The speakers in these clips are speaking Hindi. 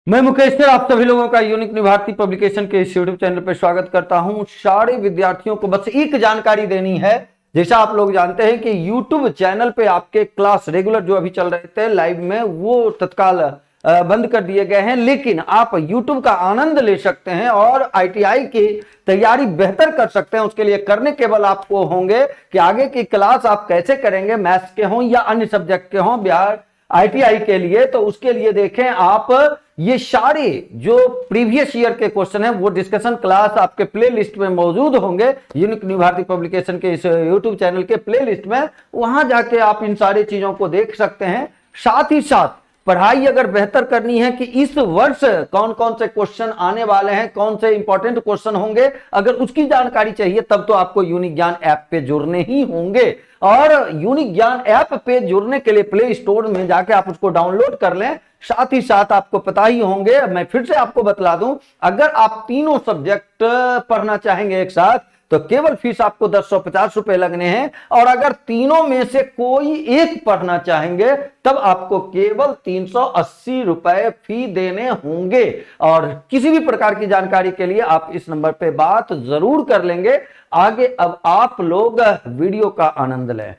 मैं मुकेश सर आप सभी लोगों का यूनिक भारती पब्लिकेशन के इस यूट्यूब चैनल पर स्वागत करता हूं। सारे विद्यार्थियों को बस एक जानकारी देनी है। जैसा आप लोग जानते हैं कि यूट्यूब चैनल पे आपके क्लास रेगुलर जो अभी चल रहे थे लाइव में वो तत्काल बंद कर दिए गए हैं, लेकिन आप यूट्यूब का आनंद ले सकते हैं और आईटीआई की तैयारी बेहतर कर सकते हैं। उसके लिए करने केवल आपको होंगे कि आगे की क्लास आप कैसे करेंगे, मैथ्स के हों या अन्य सब्जेक्ट के हों, बिहार आईटीआई के लिए। तो उसके लिए देखें आप ये सारे जो प्रीवियस ईयर के क्वेश्चन है वो डिस्कशन क्लास आपके प्ले लिस्ट में मौजूद होंगे। यूनिक भारती पब्लिकेशन के इस यूट्यूब चैनल के प्ले लिस्ट में, वहां जाके आप इन सारी चीजों को देख सकते हैं। साथ ही साथ पढ़ाई अगर बेहतर करनी है कि इस वर्ष कौन कौन से क्वेश्चन आने वाले हैं, कौन से इंपॉर्टेंट क्वेश्चन होंगे, अगर उसकी जानकारी चाहिए तब तो आपको यूनिक ज्ञान ऐप पे जुड़ने ही होंगे। और यूनिक ज्ञान ऐप पे जुड़ने के लिए प्ले स्टोर में जाके आप उसको डाउनलोड कर लें। साथ ही साथ आपको पता ही होंगे, मैं फिर से आपको बतला दूं, अगर आप तीनों सब्जेक्ट पढ़ना चाहेंगे एक साथ तो केवल फीस आपको 1050 रुपए लगने हैं, और अगर तीनों में से कोई एक पढ़ना चाहेंगे तब आपको केवल 380 रुपए फी देने होंगे। और किसी भी प्रकार की जानकारी के लिए आप इस नंबर पे बात जरूर कर लेंगे। आगे अब आप लोग वीडियो का आनंद लें।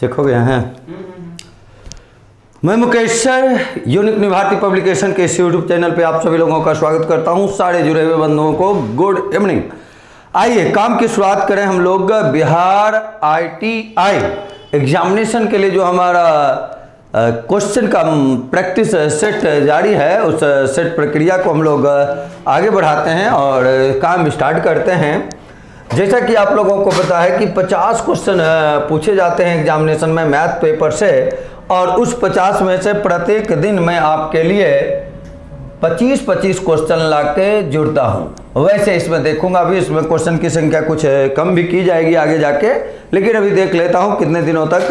चेक हो गया है। मैं Mukesh sir Unique Bharati Publication के इस यूट्यूब चैनल पे आप सभी लोगों का स्वागत करता हूं। सारे जुड़े हुए बंधुओं को गुड इवनिंग। आइए काम की शुरुआत करें हम लोग। बिहार आईटीआई एग्जामिनेशन के लिए जो हमारा क्वेश्चन का प्रैक्टिस सेट जारी है, उस सेट प्रक्रिया को हम लोग आगे बढ़ाते हैं और काम स्टार्ट करते हैं। जैसा कि आप लोगों को पता है कि 50 क्वेश्चन पूछे जाते हैं एग्जामिनेशन में मैथ पेपर से, और उस 50 में से प्रत्येक दिन मैं आपके लिए 25-25 क्वेश्चन लाके जुड़ता हूं। वैसे इसमें देखूंगा, अभी इसमें क्वेश्चन की संख्या कुछ कम भी की जाएगी आगे जाके, लेकिन अभी देख लेता हूं कितने दिनों तक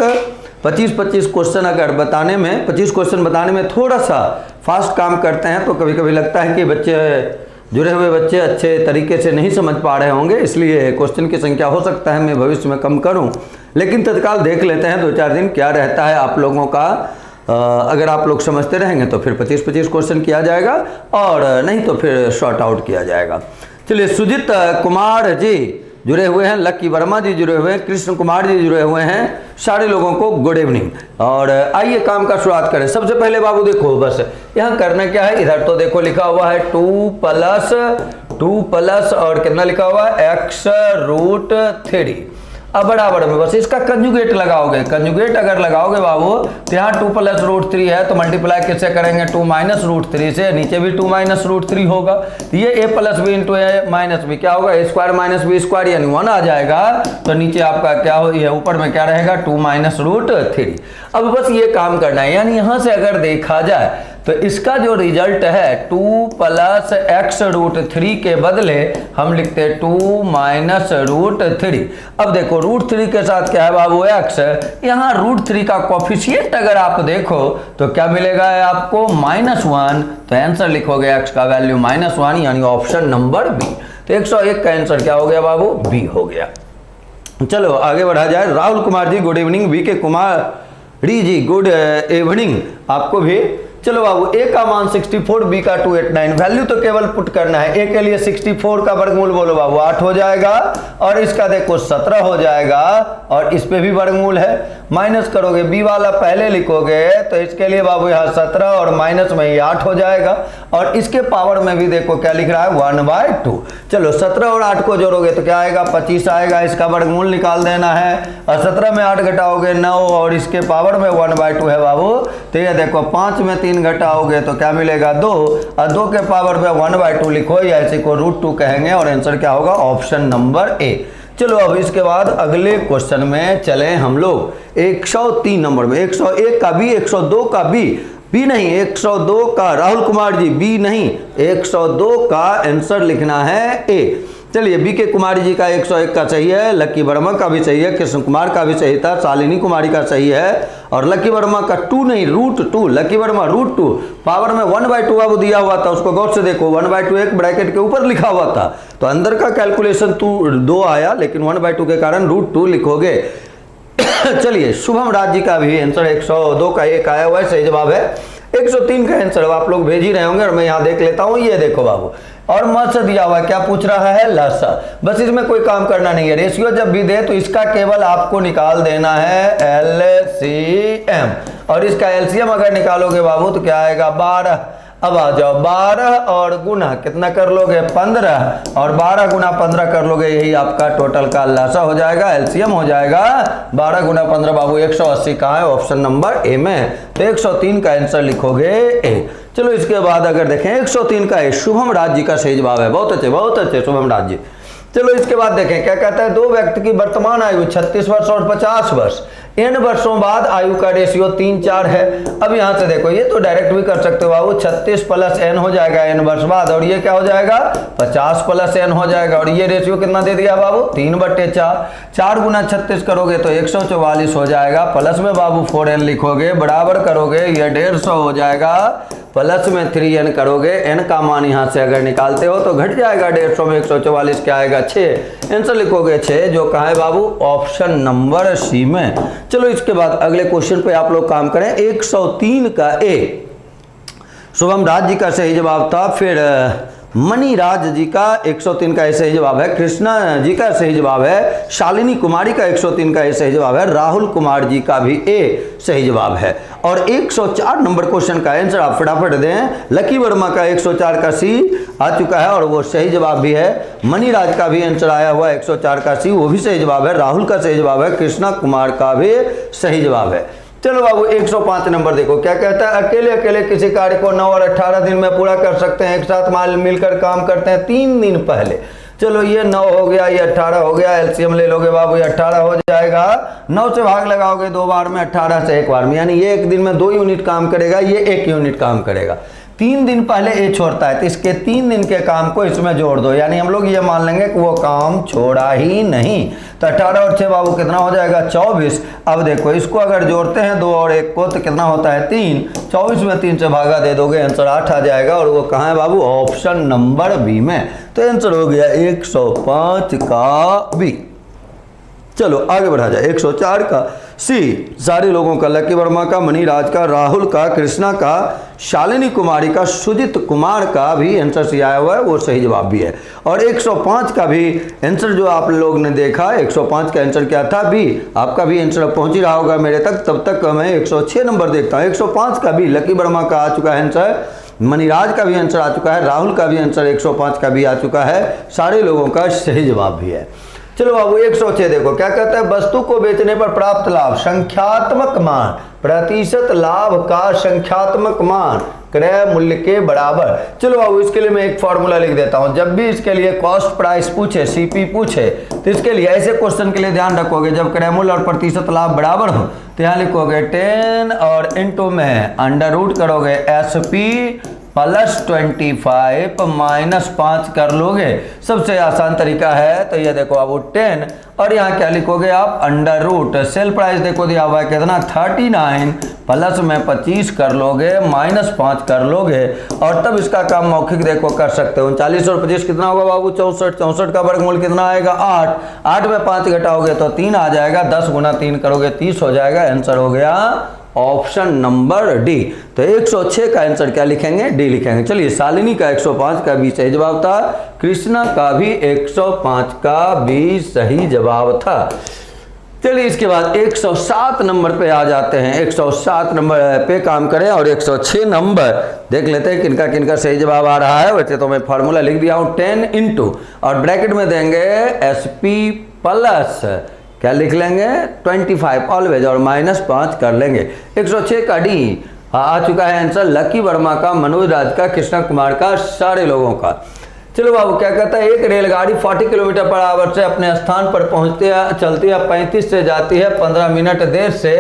25-25 क्वेश्चन अगर बताने में 25 क्वेश्चन बताने में थोड़ा सा फास्ट काम करते हैं तो कभी कभी लगता है कि जुड़े हुए बच्चे अच्छे तरीके से नहीं समझ पा रहे होंगे, इसलिए क्वेश्चन की संख्या हो सकता है मैं भविष्य में कम करूं। लेकिन तत्काल देख लेते हैं 2-4 दिन क्या रहता है आप लोगों का। अगर आप लोग समझते रहेंगे तो फिर 25-25 क्वेश्चन किया जाएगा, और नहीं तो फिर शॉर्ट आउट किया जाएगा। चलिए, सुजीत कुमार जी जुड़े हुए हैं, लक्की वर्मा जी जुड़े हुए हैं, कृष्ण कुमार जी जुड़े हुए हैं। सारे लोगों को गुड इवनिंग। और आइए काम का शुरुआत करें। सबसे पहले बाबू देखो, बस यहाँ करना क्या है, इधर तो देखो लिखा हुआ है 2 प्लस और कितना लिखा हुआ है x√3। अब बराबर में बस इसका कंजुगेट लगाओगे। कंजुगेट अगर लगाओगे बाबू तो यहाँ 2 + √3 है तो मल्टीप्लाई किससे करेंगे, 2 - √3 से। नीचे भी 2 - √3 होगा, तो ये a + b × a - b क्या होगा, a² - b² यानी 1 आ जाएगा। तो नीचे आपका क्या हो, ये ऊपर में क्या रहेगा 2 - √3। अब बस ये काम करना है, यानी यहां से अगर देखा जाए तो इसका जो रिजल्ट है 2 + x√3 के बदले हम लिखते हैं 2 - √3। अब देखो √3 के साथ क्या है बाबू x, यहाँ √3 का कोफिशिएंट अगर आप देखो तो क्या मिलेगा आपको -1। तो आंसर लिखोगे x का वैल्यू -1 यानी ऑप्शन नंबर बी। तो 101 का आंसर क्या हो गया बाबू, बी हो गया। चलो आगे बढ़ा जाए। Rahul Kumar ji good evening, we के कुमारी जी गुड इवनिंग आपको भी। चलो बाबू, a का मान 64, b का 289, वैल्यू तो केवल पुट करना है। a के लिए 64 का वर्गमूल बोलो बाबू 8 हो जाएगा, और इसका देखो 17 हो जाएगा, और इस पे भी वर्गमूल है। माइनस करोगे b वाला पहले लिखोगे तो इसके लिए बाबू यहाँ 17 और माइनस में ही 8 हो जाएगा, और इसके पावर में भी देखो क्या लिख रहा है 1/2। चलो 17 और 8 को जोड़ोगे तो क्या आएगा 25 आएगा, इसका वर्गमूल निकाल देना है। और 17 में 8 घटाओगे 9, और इसके पावर में 1/2 है बाबू। तो ये देखो 5 में 3 घटाओगे तो क्या मिलेगा 2, और 2 के पावर पे 1/2 लिखो, या इसी को √2 कहेंगे, और आंसर क्या होगा ऑप्शन नंबर ए। चलो अब इसके बाद अगले क्वेश्चन में चलें हम लोग। 103 नंबर में 101 का बी, 102 का बी नहीं, 102 का राहुल कुमार जी बी नहीं, 102 का आंसर लिखना है ए। चलिए, बीके कुमारी जी का 101 का सही है, लक्की वर्मा का भी सही है, कृष्ण कुमार का भी सही था, शालिनी कुमारी का सही है, और लक्की वर्मा का 2 नहीं √2, लक्की वर्मा √2 पावर में 1/2 अब दिया हुआ था, उसको गौर से देखो 1/2 एक ब्रैकेट के ऊपर लिखा हुआ था, तो अंदर का कैलकुलेशन 2 आया, लेकिन 1/2 के कारण √2 लिखोगे। चलिए, शुभम राज जी का भी आंसर 102 का 1 आया हुआ है, सही जवाब है। 103 का आंसर आप लोग भेज ही रहे होंगे और मैं यहाँ देख लेता हूँ। ये देखो बाबू, और मत दिया हुआ है, क्या पूछ रहा है? लसा। बस इसमें कोई काम करना नहीं है, रेशियो जब भी दे तो इसका केवल आपको निकाल देना है LCM, और इसका LCM अगर निकालोगे बाबू तो क्या आएगा? 12। अब आ जाओ, 12 और गुना कितना कर लोगे? 15, और 12 गुना 15 कर लोगे, यही आपका टोटल का लसा हो जाएगा, LCM हो जाएगा 12 गुना 15 बाबू 180 कहाँ है? ऑप्शन नंबर ए में, तो 103 का आंसर लिखोगे ए। चलो, इसके बाद अगर देखें 103 का ए शुभम राज जी का सही जवाब है। बहुत अच्छे शुभम राज जी। चलो, इसके बाद देखें क्या कहता है, 2 व्यक्ति की वर्तमान आयु 36 वर्ष और 50 वर्ष, n वर्षों बाद आयु का रेशियो 3:4 है। अब यहां से देखो, ये तो डायरेक्ट भी कर सकते हो बाबू, 36 + n हो जाएगा n वर्ष बाद, और ये क्या हो जाएगा? 50 + n हो जाएगा, और ये रेशियो कितना दे दिया बाबू? 3/4। 4 गुना 36 करोगे तो 144 हो जाएगा, प्लस में बाबू 4n लिखोगे, बराबर करोगे ये 150 हो जाएगा, प्लस में 3n करोगे, n का मान यहाँ से अगर निकालते हो तो घट जाएगा 150 में 144 क्या आएगा? 6। आंसर लिखोगे 6, जो कहाँ है बाबू? ऑप्शन नंबर सी में। चलो, इसके बाद अगले क्वेश्चन पे आप लोग काम करें। 103 का ए शुभम राज जी का सही जवाब था, फिर मनी राज जी का 103 का सही जवाब है, कृष्णा जी का सही जवाब है, शालिनी कुमारी का 103 का सही जवाब है, राहुल कुमार जी का भी ए सही जवाब है, और 104 नंबर क्वेश्चन का आंसर आप फटाफट दें। लकी वर्मा का 104 का सी आ चुका है और वो सही जवाब भी है। मनी राज का भी आंसर आया हुआ 104 का सी, वो भी सही जवाब है। राहुल का सही जवाब है, कृष्णा कुमार का भी सही जवाब है। चलो बाबू, 105 नंबर देखो क्या कहता है, अकेले अकेले किसी कार्य को 9 और 18 दिन में पूरा कर सकते हैं, एक साथ मिलकर काम करते हैं 3 दिन पहले। चलो, ये 9 हो गया, ये 18 हो गया, LCM ले लोगे बाबू, ये 18 हो जाएगा, 9 से भाग लगाओगे 2 बार में, 18 से 1 बार में, यानी ये 1 दिन में 2 यूनिट काम करेगा, ये 1 यूनिट काम करेगा। 3 दिन पहले ये छोड़ता है तो इसके 3 दिन के काम को इसमें जोड़ दो, यानी हम लोग ये मान लेंगे कि वो काम छोड़ा ही नहीं। तो 18 और 6 बाबू कितना हो जाएगा? 24। अब देखो, इसको अगर जोड़ते हैं 2 और 1 को तो कितना होता है? 3। 24 में 3 से भागा दे दोगे, आंसर 8 आ जाएगा, और वो कहाँ है बाबू? ऑप्शन नंबर बी में। तो आंसर हो गया 105 का बी। चलो आगे बढ़ा जाए। 104 का सी सारे लोगों का, लकी वर्मा का, मनी राज का, राहुल का, कृष्णा का, शालिनी कुमारी का, सुजित कुमार का भी आंसर सी आया हुआ है, वो सही जवाब भी है। और 105 का भी आंसर जो आप लोग ने देखा, 105 का आंसर क्या था? बी। आपका भी आंसर पहुंच ही रहा होगा मेरे तक, तब तक मैं 106 नंबर देखता हूँ। 105 का भी लकी वर्मा का आ चुका है आंसर, मनीराज का भी आंसर आ चुका है, राहुल का भी आंसर 105 का भी आ चुका है, सारे लोगों का सही जवाब भी है। चलो बाबू 106 देखो क्या कहता है, वस्तु को बेचने पर प्राप्त लाभ संख्यात्मक मान, प्रतिशत लाभ का संख्यात्मक मान क्रय मूल्य के बराबर। चलो बाबू इसके लिए मैं एक फॉर्मूला लिख देता हूं। जब भी इसके लिए कॉस्ट प्राइस पूछे, सीपी पूछे, तो इसके लिए ऐसे क्वेश्चन के लिए ध्यान रखोगे, जब क्रय मूल्य और प्रतिशत लाभ बराबर हो तो यहाँ लिखोगे 10 और इंटू में अंडर रूट करोगे SP प्लस 25 माइनस 5 कर लोगे। सबसे आसान तरीका है, तो ये देखो अब 10 और यहाँ क्या लिखोगे आप? अंडर रूट सेल प्राइस देखो दिया हुआ है कितना 39 प्लस में 25 कर लोगे माइनस 5 कर लोगे, और तब इसका काम मौखिक देखो कर सकते हो। 39 और 25 कितना होगा बाबू? 64। 64 का वर्गमूल कितना आएगा? 8। 8 में 5 घटाओगे तो 3 आ जाएगा, 10 गुना 3 करोगे 30 हो जाएगा। आंसर हो गया ऑप्शन नंबर डी। तो 106 का आंसर क्या लिखेंगे? डी लिखेंगे। चलिए शालिनी का 105 का भी सही जवाब था, कृष्णा का भी 105 का भी सही जवाब था। चलिए इसके बाद 107 नंबर पे आ जाते हैं। 107 नंबर पे काम करें और 106 नंबर देख लेते हैं किनका किनका सही जवाब आ रहा है। वैसे तो मैं फार्मूला लिख दिया हूँ 10 इंटू और ब्रैकेट में देंगे SP प्लस क्या लिख लेंगे 25 ऑलवेज और माइनस 5 कर लेंगे। 106 का डी आ चुका है आंसर, लकी वर्मा का, मनोज राज का, कृष्णा कुमार का, सारे लोगों का। चलो बाबू क्या कहता है, एक रेलगाड़ी 40 किलोमीटर पर आवर से अपने स्थान पर पहुंचती है, चलती है 35 से जाती है 15 मिनट देर से,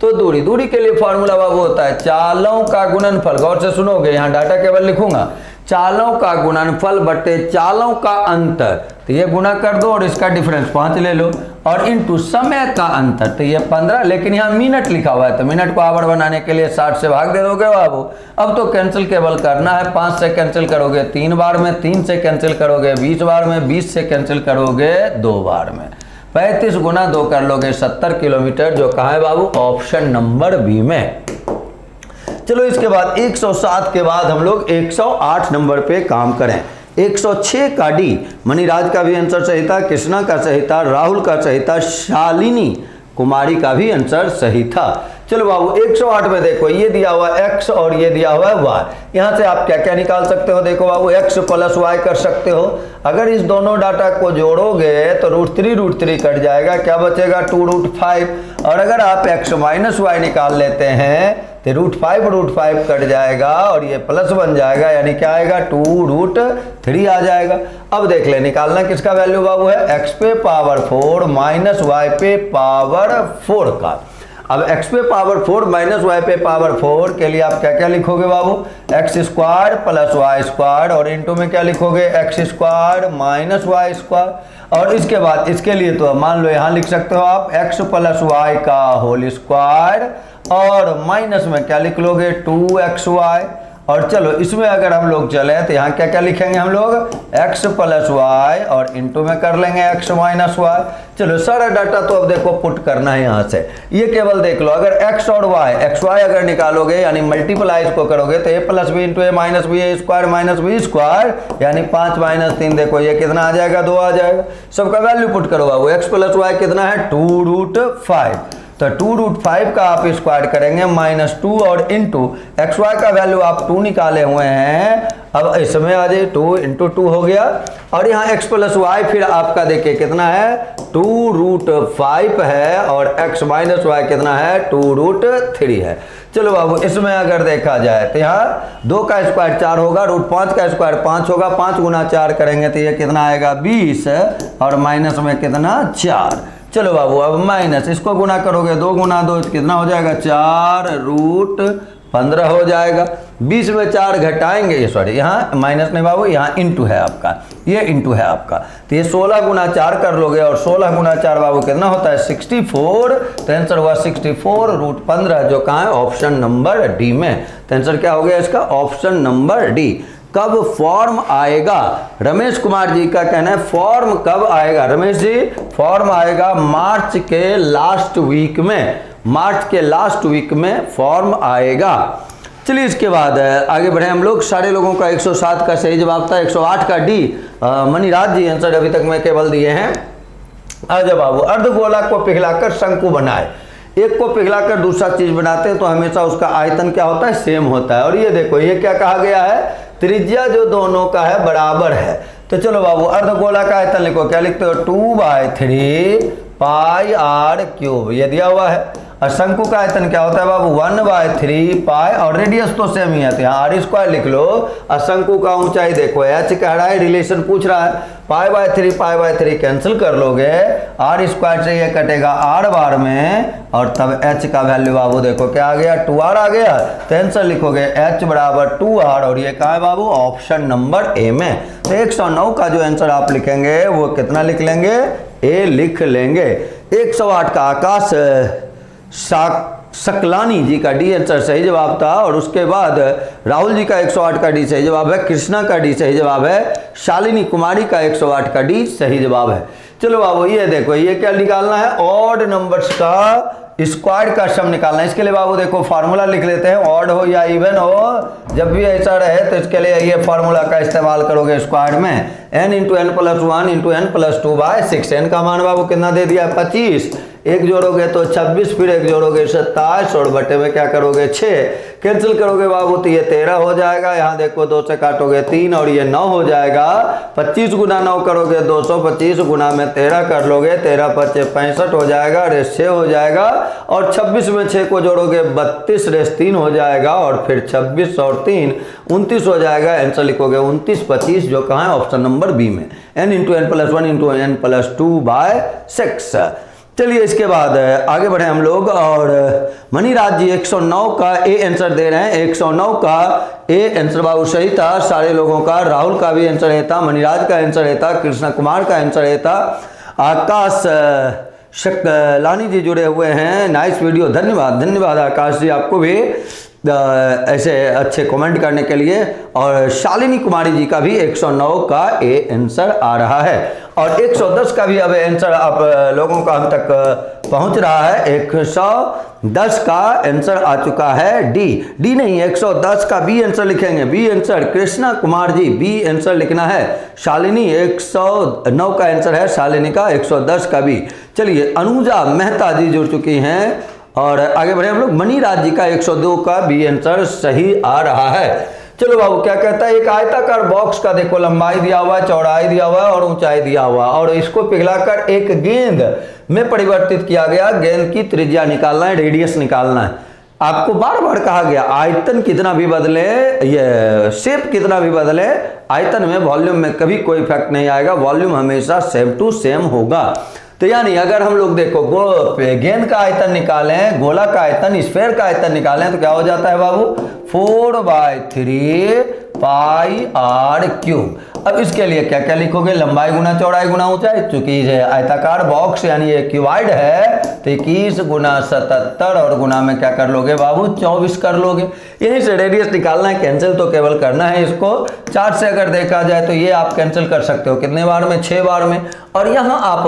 तो दूरी के लिए फार्मूला बाबू होता है चालों का गुणनफल। गौर से सुनोगे, यहाँ डाटा केवल लिखूंगा, चालों का गुणनफल बटे चालों का अंतर, तो ये गुना कर दो और इसका डिफरेंस 5 ले लो, और इनटू समय का अंतर, तो ये 15, लेकिन यहाँ मिनट लिखा हुआ है तो मिनट को आवर बनाने के लिए 60 से भाग दे दोगे बाबू। अब तो कैंसिल केवल करना है, 5 से कैंसिल करोगे 3 बार में, 3 से कैंसिल करोगे 20 बार में, 20 से कैंसिल करोगे 2 बार में, 35 गुना 2 कर लोगे 70 किलोमीटर, जो कहाँ है बाबू, ऑप्शन नंबर बी में। चलो इसके बाद 107 के बाद हम लोग 108 नंबर पे काम करें। 106 का डी, मणिराज का भी आंसर सही था, कृष्णा का सही था, राहुल का सही था, शालिनी कुमारी का भी आंसर सही था। चलो बाबू 108 में देखो ये दिया हुआ x और ये दिया हुआ y, यहाँ से आप क्या क्या निकाल सकते हो, देखो बाबू x प्लस y कर सकते हो। अगर इस दोनों डाटा को जोड़ोगे तो √3 कट जाएगा, क्या बचेगा 2√5, और अगर आप x माइनस y निकाल लेते हैं तो √5 कट जाएगा और ये प्लस बन जाएगा, यानी क्या आएगा 2√3 आ जाएगा। अब देख ले निकालना किसका वैल्यू बाबू है, x पे पावर 4 माइनस y पे पावर 4 का। अब x पे पावर 4 माइनस y पे पावर 4 के लिए आप क्या क्या लिखोगे बाबू, x square plus Y square, और इनटू में क्या लिखोगे x square minus Y square, और इसके बाद इसके लिए तो मान लो यहाँ लिख सकते हो आप x प्लस वाई का होल स्क्वायर, और माइनस में क्या लिख लोगे 2xy, और चलो इसमें अगर हम लोग चले तो यहाँ क्या क्या लिखेंगे हम लोग, x प्लस वाई, और इनटू में कर लेंगे x माइनस वाई। चलो सारा डाटा तो अब देखो पुट करना है यहाँ से, ये केवल देख लो अगर x और xy अगर निकालोगे यानी मल्टीप्लाई इसको करोगे तो a plus B into A minus B A square minus B square, यानी 5 माइनस 3, देखो ये कितना आ जाएगा 2 आ जाएगा। सबका वैल्यू पुट करो बाबू, x प्लस वाई कितना है 2√5, तो 2√5 का आप स्क्वायर करेंगे -2 और इंटू एक्स वाई का वैल्यू आप 2 निकाले हुए हैं, अब इसमें आ जाए 2 इंटू 2 हो गया, और यहाँ x प्लस वाई फिर आपका देखिए कितना है 2√5 है, और x माइनस वाई कितना है 2√3 है। चलो बाबू इसमें अगर देखा जाए तो यहाँ 2 का स्क्वायर 4 होगा, √5 का स्क्वायर 5 होगा, 5 गुना 4 करेंगे तो ये कितना आएगा 20, और माइनस में कितना 4। चलो बाबू अब माइनस इसको गुना करोगे 2 गुना 2 कितना हो जाएगा 4√15 हो जाएगा। 20 में 4 घटाएंगे, ये सॉरी यहाँ माइनस नहीं बाबू, यहाँ इंटू है आपका, ये इंटू है आपका, तो ये 16 गुना 4 कर लोगे, और 16 गुना 4 बाबू कितना होता है 64, तो आंसर हुआ 64√15, जो कहाँ है ऑप्शन नंबर डी में। तो आंसर क्या हो गया इसका ऑप्शन नंबर डी। कब फॉर्म आएगा, रमेश कुमार जी का कहना है फॉर्म कब आएगा, रमेश जी फॉर्म आएगा मार्च के लास्ट वीक में, मार्च के लास्ट वीक में फॉर्म आएगा। चलिए इसके बाद आगे बढ़े हम लोग। सारे लोगों का 107 का सही जवाब था, 108 का डी मणिराज जी आंसर अभी तक मैं केवल दिए हैं। आजा बाबू अर्धगोला को पिघलाकर शंकु बनाए, एक को पिघलाकर दूसरा चीज बनाते हैं तो हमेशा उसका आयतन क्या होता है सेम होता है, और ये देखो ये क्या कहा गया है, त्रिज्या जो दोनों का है बराबर है। तो चलो बाबू अर्धगोला का आयतन लिखो, क्या लिखते हो 2/3 पाई r क्यूब, ये दिया हुआ है। और शंकु का आयतन क्या होता है बाबू 1/3 पाई, और रेडियस तो सेम ही है, यहाँ r स्क्वायर लिख लो। और शंकु का ऊंचाई देखो h कह रहा है, रिलेशन पूछ रहा है, पाई/3 कैंसिल कर लोगे, r स्क्वायर से ये कटेगा r बार में, और तब h का वैल्यू बाबू देखो क्या आ गया 2r आ गया। तो आंसर लिखोगे h बराबर 2r, और ये कहाँ है बाबू ऑप्शन नंबर ए में। तो 109 का जो आंसर आप लिखेंगे वो कितना लिख लेंगे, ए लिख लेंगे। 108 का आकाश सकलानी जी का डी आंसर सही जवाब था, और उसके बाद राहुल जी का 108 का डी सही जवाब है, कृष्णा का डी सही जवाब है, शालिनी कुमारी का 108 का डी सही जवाब है। चलो बाबू ये देखो ये क्या निकालना है, ऑड नंबर्स का स्क्वायर का सम निकालना है। इसके लिए बाबू देखो फार्मूला लिख लेते हैं, ऑड हो या इवन हो, जब भी ऐसा रहे तो इसके लिए ये फार्मूला का इस्तेमाल करोगे स्क्वायर में, n into n plus 1 into n plus 2/6। n का मान बाबू कितना दे दिया 25, एक जोड़ोगे तो 26, फिर एक जोड़ोगे 27, और बटे में क्या करोगे 6, कैंसिल करोगे बाबू तो ये 13 हो जाएगा, यहाँ देखो 2 से काटोगे 3 और ये 9 हो जाएगा। 25 गुना 9 करोगे 225 गुना में 13 कर लोगे, 13 × 5 = 65 हो जाएगा, रेस 6 हो जाएगा, और 26 में 6 को जोड़ोगे 32, रेस 3 हो जाएगा, और फिर 26 और 3 29 हो जाएगा। आंसर लिखोगे 29 25, जो कहाँ है ऑप्शन नंबर बी में, n into n plus 1 into n plus 2/6। चलिए इसके बाद आगे बढ़े हम लोग, और मणिराज जी 109 का ए आंसर दे रहे हैं। 109 का ए आंसर बाबू सही था सारे लोगों का। राहुल का भी आंसर ए था, मणिराज का आंसर ए था, कृष्णा कुमार का आंसर ए था। आकाश शकलानी जी जुड़े हुए हैं, नाइस वीडियो, धन्यवाद धन्यवाद आकाश जी, आपको भी ऐसे अच्छे कमेंट करने के लिए। और शालिनी कुमारी जी का भी 109 का ए आंसर आ रहा है, और 110 का भी अब आंसर आप लोगों का हम तक पहुंच रहा है। 110 का आंसर आ चुका है, डी नहीं 110 का बी आंसर लिखेंगे, B answer Krishna Kumar ji B answer लिखना है। शालिनी 109 का आंसर है शालिनी का, 110 का बी। चलिए अनुजा मेहता जी जुड़ चुकी हैं, और आगे बढ़े हम लोग। मणिराज जी का 102 का बी आंसर सही आ रहा है। चलो बाबू क्या कहता है, एक आयताकार बॉक्स का देखो लंबाई दिया हुआ है, चौड़ाई दिया हुआ है और ऊंचाई दिया हुआ, और इसको पिघलाकर एक गेंद में परिवर्तित किया गया। गेंद की त्रिज्या निकालना है, रेडियस निकालना है। आपको बार बार कहा गया आयतन कितना भी बदले, ये शेप कितना भी बदले, आयतन में वॉल्यूम में कभी कोई इफेक्ट नहीं आएगा, वॉल्यूम हमेशा सेम टू सेम होगा। तो यानी अगर हम लोग देखो गेंद का आयतन निकालें, गोला का आयतन, स्फेयर का आयतन निकालें, तो क्या हो जाता है बाबू 4/3 पाई आर क्यूब। अब इसके लिए क्या क्या लिखोगे, लंबाई गुना चौड़ाई गुना ऊंचाई। चूंकि ये आयताकार बॉक्स यानी ये क्यूबाइड है, तो 21 गुना 77 और गुना में क्या कर लोगे बाबू 24 कर लोगे। यहीं से रेडियस निकालना है, कैंसिल तो केवल करना है इसको। 4 से अगर देखा जाए तो ये आप कैंसिल कर सकते हो कितने बार में, 6 बार में। और यहाँ आप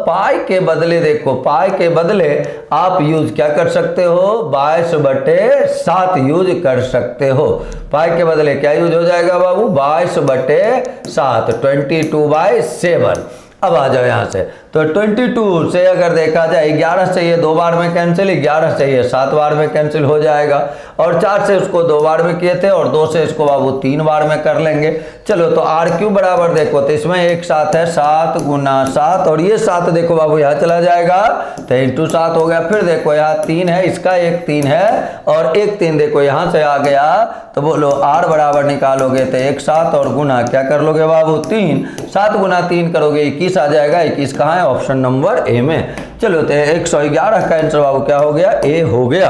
पाई के बदले देखो, पाई के बदले आप यूज क्या कर सकते हो, 22/7 यूज कर सकते हो। पाई के बदले क्या यूज हो जाएगा बाबू 22/7, 22/7। अब आ जाओ यहाँ से, तो 22 से अगर देखा जाए 11 से ये 2 बार में कैंसिल, 11 से ये 7 बार में कैंसिल हो जाएगा, और 4 से उसको 2 बार में किए थे, और 2 से इसको बाबू 3 बार में कर लेंगे। चलो तो आर क्यू बराबर देखो, तो इसमें एक 7 है, 7 गुना 7, और ये 7 देखो बाबू यहाँ चला जाएगा, तो इंटू 7 हो गया। फिर देखो यहाँ 3 है, इसका एक 3 है, और एक 3 देखो यहाँ से आ गया, तो बोलो आर बराबर निकालोगे तो 1 7 और गुना क्या कर लोगे बाबू 3, 7 गुना 3 करोगे 21 आ जाएगा। 21 कहाँ है, ऑप्शन नंबर ए में। चलो तो 111 का आंसर बाबू क्या हो गया, ए हो गया।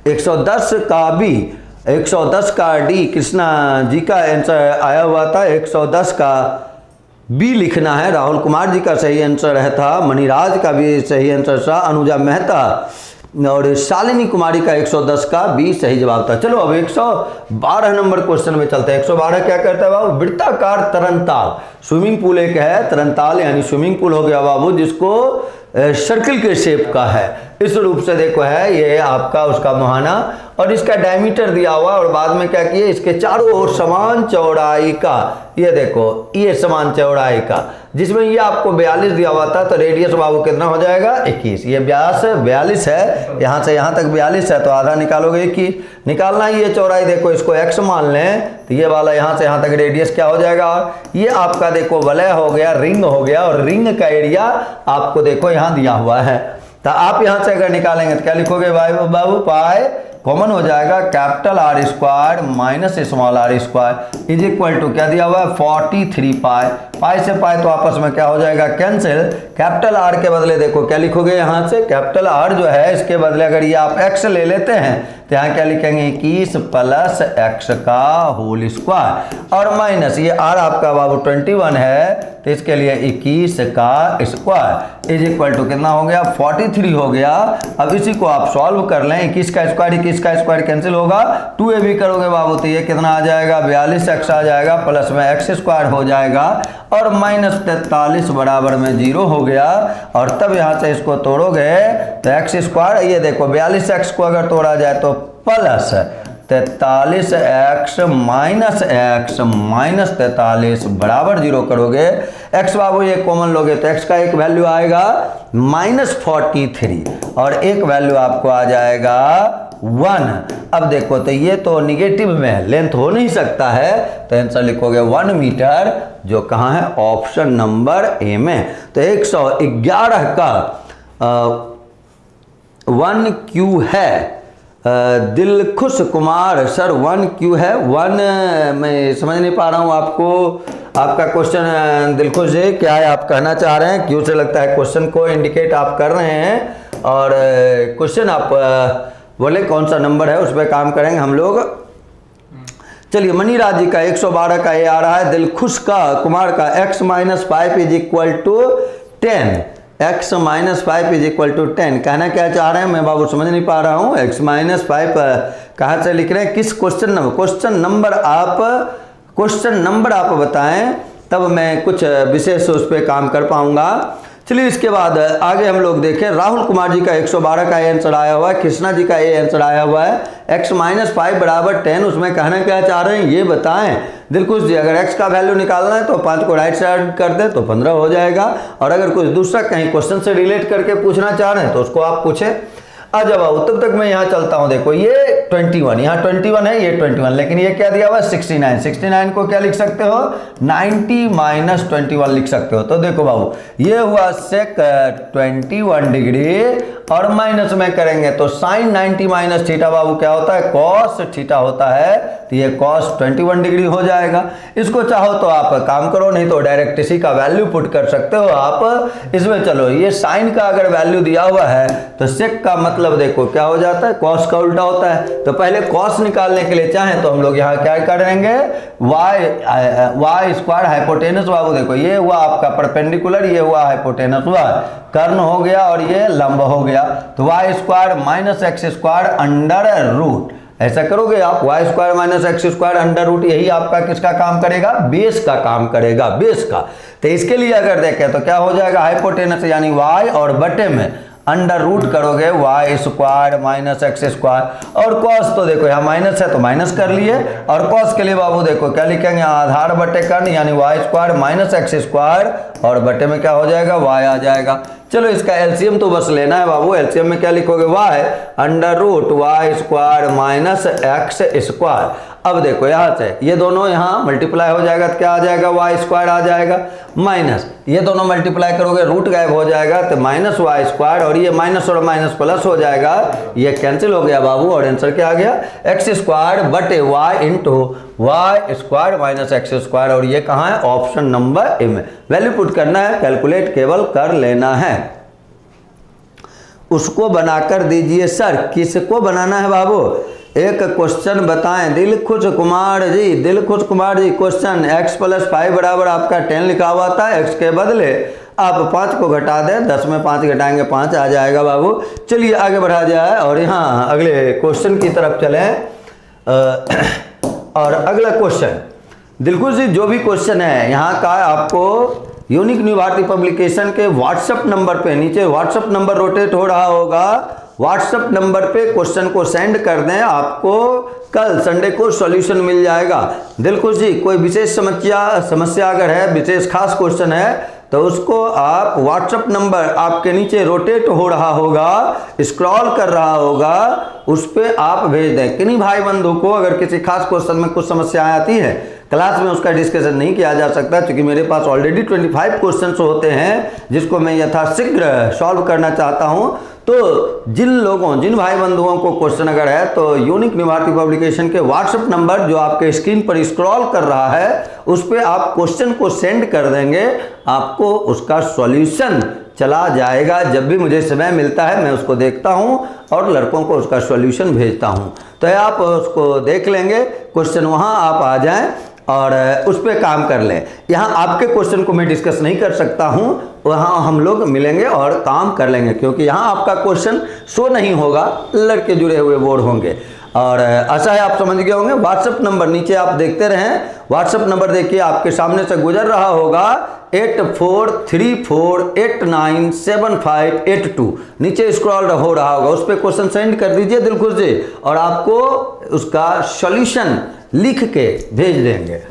110 का बी, 110 का डी कृष्णा जी का आंसर आया हुआ था। 110 का बी लिखना है, राहुल कुमार जी का सही आंसर है था, मणिराज का भी सही आंसर था, अनुजा मेहता और शालिनी कुमारी का 110 का बी सही जवाब था। चलो अब 112 नंबर क्वेश्चन में चलते हैं। 112 क्या करता है बाबू, वृत्ताकार तरनताल। स्विमिंग पूल एक है, तरनताल यानी स्विमिंग पूल हो गया बाबू, जिसको सर्किल के शेप का है, इस रूप से देखो है ये आपका उसका मुहाना, और इसका डायमीटर दिया हुआ, और बाद में क्या किए इसके चारों ओर समान चौड़ाई का, ये देखो ये समान चौड़ाई का, जिसमें ये आपको 42 दिया हुआ था, तो रेडियस बाबू कितना हो जाएगा 21। ये व्यास 42 है, यहाँ से यहाँ तक 42 है, तो आधा निकालोगे 21 निकालना ही। ये चौड़ाई देखो इसको x मान लें, तो ये वाला यहाँ से यहाँ तक रेडियस क्या हो जाएगा, ये आपका देखो वलय हो गया, रिंग हो गया, और रिंग का एरिया आपको देखो यहाँ दिया हुआ है। तो आप यहाँ से अगर निकालेंगे तो क्या लिखोगे भाई बाबू, पाई कॉमन हो जाएगा capital R square minus small R square is equal to क्या दिया हुआ है 43 पाई। पाई से पाई तो आपस में क्या हो जाएगा कैंसिल। कैपिटल आर के बदले देखो क्या लिखोगे यहाँ से, कैपिटल आर जो है इसके बदले अगर ये आप एक्स ले लेते हैं तो यहाँ क्या लिखेंगे 21 प्लस एक्स का होल स्क्वायर, और माइनस ये आर आपका बाबू 21 है तो इसके लिए 21 का स्क्वायर इज इक्वल टू कितना हो गया 43 हो गया। अब इसी को आप सॉल्व कर लें, 21 का स्क्वायर कैंसिल होगा, 2ab करोगे बाबू तो ये कितना आ जाएगा 42x आ जाएगा, प्लस में एक्स स्क्वायर हो जाएगा, और माइनस 43 बराबर में 0 हो गया। और तब यहाँ से इसको तोड़ोगे तो एक्स स्क्वायर, ये देखो 42x को अगर तोड़ा जाए तो plus 43x minus x minus 43 बराबर 0 करोगे। x बाबू ये कॉमन लोगे तो x का एक वैल्यू आएगा -43 और एक वैल्यू आपको आ जाएगा 1। अब देखो तो ये तो निगेटिव में लेंथ हो नहीं सकता है, तो आंसर लिखोगे 1 मीटर, जो कहाँ है ऑप्शन नंबर ए में। तो 111 का 1 क्यू है। दिलखुश कुमार सर 1 क्यू है, 1 मैं समझ नहीं पा रहा हूँ आपको, आपका क्वेश्चन दिलखुश जी क्या है, आप कहना चाह रहे हैं, क्यों से लगता है क्वेश्चन को इंडिकेट आप कर रहे हैं, और क्वेश्चन आप बोले कौन सा नंबर है उस पर काम करेंगे हम लोग। चलिए, मनीराज जी का 112 का ये आ रहा है, दिलखुश का कुमार का x - 5 is equal to 10, x - 5 is equal to 10। कहना क्या चाह रहे हैं मैं बाबू समझ नहीं पा रहा हूँ। x - 5 कहाँ से लिख रहे हैं, किस क्वेश्चन नंबर, क्वेश्चन नंबर आप बताएं, तब मैं कुछ विशेष उस पर काम कर पाऊंगा। चलिए, इसके बाद आगे हम लोग देखें। राहुल कुमार जी का 112 का ये आंसर आया हुआ है, कृष्णा जी का ये आंसर आया हुआ है, x - 5 बराबर 10। उसमें कहना क्या चाह रहे हैं ये बताएं। दिलखुश जी, अगर x का वैल्यू निकालना है तो 5 को राइट साइड कर दे तो 15 हो जाएगा, और अगर कुछ दूसरा कहीं क्वेश्चन से रिलेट करके पूछना चाह रहे हैं तो उसको आप पूछें। आ जाओ, तब तक मैं यहाँ चलता हूँ। देखो ये 21, यहाँ 21 है, ये 21, लेकिन ये क्या दिया हुआ है 69। 69 को क्या लिख सकते हो, 90 - 21 लिख सकते हो। तो देखो बाबू, ये हुआ सेक 21 डिग्री, और माइनस में करेंगे तो साइन 90 - थीटा बाबू क्या होता है, कॉस थीटा होता है, तो ये कॉस 21 डिग्री हो जाएगा। इसको चाहो तो आप काम करो, नहीं तो डायरेक्ट इसी का वैल्यू पुट कर सकते हो आप इसमें। चलो, ये साइन का अगर वैल्यू दिया हुआ है तो सेक का मतलब देखो क्या हो जाता है, कॉस का उल्टा होता है। तो पहले कॉस निकालने के लिए चाहें तो हम लोग यहाँ क्या करेंगे, वाई स्क्वायर हाइपोटेनस बाबू, देखो ये हुआ आपका परपेंडिकुलर, ये हुआ हाइपोटेनस, हुआ कर्ण हो गया और ये लंब हो गया। तो Y square minus X square under root, ऐसा करोगे आप, Y square minus X square under root, यही आपका किसका काम करेगा, बेस का काम करेगा, बेस का। तो इसके लिए अगर देखें तो क्या हो जाएगा, हाइपोटेनस यानी वाई और बटे में अंडर रूट करोगे Y square minus X square, और कॉस तो देखो यहाँ माइनस है तो माइनस कर लिए, और कॉस के लिए बाबू देखो क्या लिखेंगे, आधार बटे कर्ण यानी Y square minus X square, और बटे में क्या हो जाएगा, वाई आ जाएगा। चलो, इसका एलसीएम तो बस लेना है बाबू। एलसीएम में क्या लिखोगे, Y under root Y square minus X square. अब देखो यहाँ से ये दोनों यहाँ मल्टीप्लाई हो जाएगा तो क्या आ जाएगा, वाई स्क्वायर आ जाएगा, माइनस ये दोनों मल्टीप्लाई करोगे रूट गायब हो जाएगा तो माइनस वाई स्क्वायर, और ये माइनस और माइनस प्लस हो जाएगा, ये कैंसिल हो गया बाबू, और आंसर क्या आ गया, एक्स स्क्वायर बटे Y into Y square minus X square. और ये कहाँ है, ऑप्शन नंबर ए में। वैल्यू पुट करना है, कैलकुलेट केवल कर लेना है। उसको बनाकर दीजिए सर, किसको बनाना है बाबू, एक क्वेश्चन बताएं। दिलखुश कुमार जी क्वेश्चन x + 5 बराबर आपका 10 लिखा हुआ था, x के बदले आप 5 को घटा दें, 10 में 5 घटाएंगे 5 आ जाएगा बाबू। चलिए आगे बढ़ा जाए और यहाँ अगले क्वेश्चन की तरफ चलें। और अगला क्वेश्चन दिलखुश जी, जो भी क्वेश्चन है यहाँ का आपको यूनिक न्यू भारती पब्लिकेशन के व्हाट्सएप नंबर पे, नीचे व्हाट्सएप नंबर रोटेट हो रहा होगा, व्हाट्सएप नंबर पे क्वेश्चन को सेंड कर दें, आपको कल संडे को सॉल्यूशन मिल जाएगा। दिलखुश जी, कोई विशेष समस्या अगर है, विशेष खास क्वेश्चन है तो उसको आप व्हाट्सएप नंबर आपके नीचे रोटेट हो रहा होगा, स्क्रॉल कर रहा होगा, उस पर आप भेज दें। किन्हीं भाई बंधु को अगर किसी खास क्वेश्चन में कुछ समस्याएं आती हैं, क्लास में उसका डिस्कशन नहीं किया जा सकता क्योंकि मेरे पास ऑलरेडी 25 क्वेश्चंस होते हैं जिसको मैं यथाशीघ्र सॉल्व करना चाहता हूं। तो जिन भाई बंधुओं को क्वेश्चन अगर है तो यूनिक न्यू भारती पब्लिकेशन के व्हाट्सएप नंबर जो आपके स्क्रीन पर स्क्रॉल कर रहा है उस पर आप क्वेश्चन को सेंड कर देंगे, आपको उसका सॉल्यूशन चला जाएगा। जब भी मुझे समय मिलता है मैं उसको देखता हूं और लड़कों को उसका सॉल्यूशन भेजता हूं, तो आप उसको देख लेंगे, क्वेश्चन वहां आप आ जाएं और उस पर काम कर लें। यहाँ आपके क्वेश्चन को मैं डिस्कस नहीं कर सकता हूँ, वहाँ हम लोग मिलेंगे और काम कर लेंगे क्योंकि यहाँ आपका क्वेश्चन शो नहीं होगा, लड़के जुड़े हुए बोर्ड होंगे। और ऐसा है आप समझ गए होंगे। व्हाट्सएप नंबर नीचे आप देखते रहें, व्हाट्सएप नंबर देखिए आपके सामने से गुजर रहा होगा 8434897582, नीचे स्क्रॉल हो रहा होगा, उस पर क्वेश्चन सेंड कर दीजिए दिलखुश जी और आपको उसका सॉल्यूशन लिख के भेज देंगे।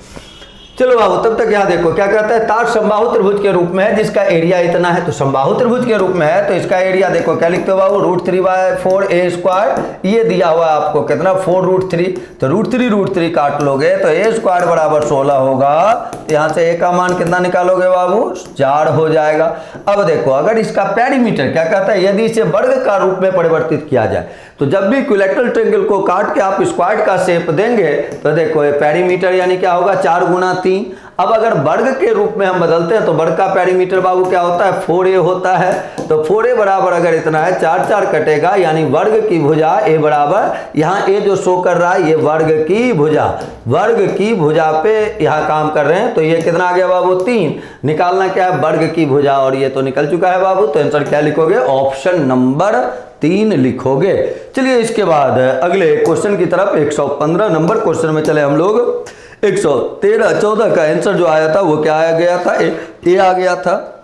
चलो बाबू, तब तक यहाँ देखो क्या कहता है, तार समबाहु त्रिभुज के रूप में है जिसका एरिया इतना है, तो समबाहु त्रिभुज के रूप में है तो इसका एरिया देखो क्या लिखते हो बाबू, √3/4a², ये दिया हुआ है आपको कितना 4√3, तो √3 काट लोगे तो a² बराबर 16 होगा, तो यहाँ से a का मान कितना निकालोगे बाबू, 4 हो जाएगा। अब देखो अगर इसका पेरीमीटर क्या कहता है, यदि इसे वर्ग का रूप में परिवर्तित किया जाए तो जब भी इक्विलैटरल ट्रायंगल को काट के आप स्क्वायर का शेप देंगे तो देखो ये पेरीमीटर यानी क्या होगा 4 × 3। अब अगर वर्ग के रूप में हम बदलते हैं तो वर्ग का पेरीमीटर बाबू क्या होता है, 4a होता है। तो 4a बराबर अगर इतना है, 4 4 कटेगा, यानी वर्ग की भुजा a बराबर, यहाँ a जो शो कर रहा है ये वर्ग की भुजा पे यहाँ काम कर रहे हैं। तो ये कितना आ गया बाबू, 3। निकालना क्या है, वर्ग की भुजा, और ये तो निकल चुका है बाबू। तो आंसर क्या लिखोगे, ऑप्शन नंबर 3 लिखोगे। चलिए इसके बाद अगले क्वेश्चन की तरफ 115 नंबर क्वेश्चन में चले हम लोग। 113-14 का आंसर जो आया था वो क्या आया गया था, ए आ गया था।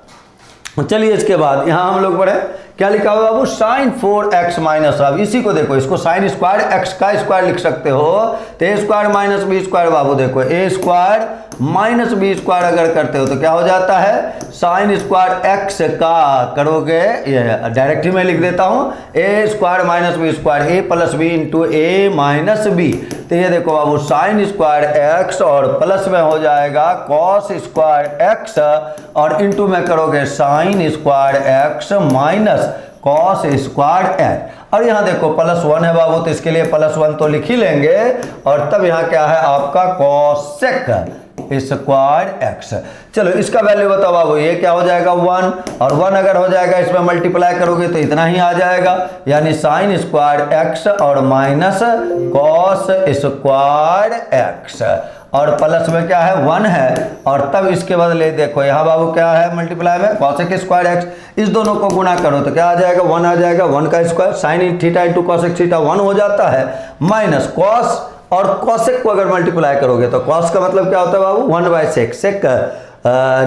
चलिए इसके बाद यहाँ हम लोग पढ़े क्या लिखा हुआ बाबू, साइन 4x माइनस। अब इसी को देखो, इसको साइन स्क्वायर x का स्क्वायर लिख सकते हो, तो ए स्क्वायर माइनस बी स्क्वायर बाबू देखो, ए स्क्वायर माइनस बी स्क्वायर अगर करते हो तो क्या हो जाता है, साइन स्क्वायर x का करोगे, ये डायरेक्टली मैं लिख देता हूँ, ए square minus B square, A plus B into A minus B. तो ये देखो बाबू साइन स्क्वायर x और प्लस में हो जाएगा कॉस स्क्वायर x, और इंटू में करोगे sine square x minus cos square x। और यहाँ देखो +1 है बाबू, तो इसके लिए +1 तो लिख ही लेंगे, और तब यहाँ क्या है आपका कॉसेक स्क्वायर x। चलो इसका वैल्यू बताओ बाबू, ये क्या हो जाएगा 1, और 1 अगर हो जाएगा इसमें मल्टीप्लाई करोगे तो इतना ही आ जाएगा, यानी साइन स्क्वायर x और माइनस कॉस स्क्वायर x, और प्लस में क्या है 1 है, और तब इसके बदले देखो यहाँ बाबू क्या है मल्टीप्लाई में कॉसेक स्क्वायर x, इस दोनों को गुना करो तो क्या आ जाएगा 1 आ जाएगा, 1 का square sine theta into cosec theta 1 हो जाता है, माइनस कॉस, और कॉसेक को अगर मल्टीप्लाई करोगे तो कॉस का मतलब क्या होता है बाबू 1/sec, सेक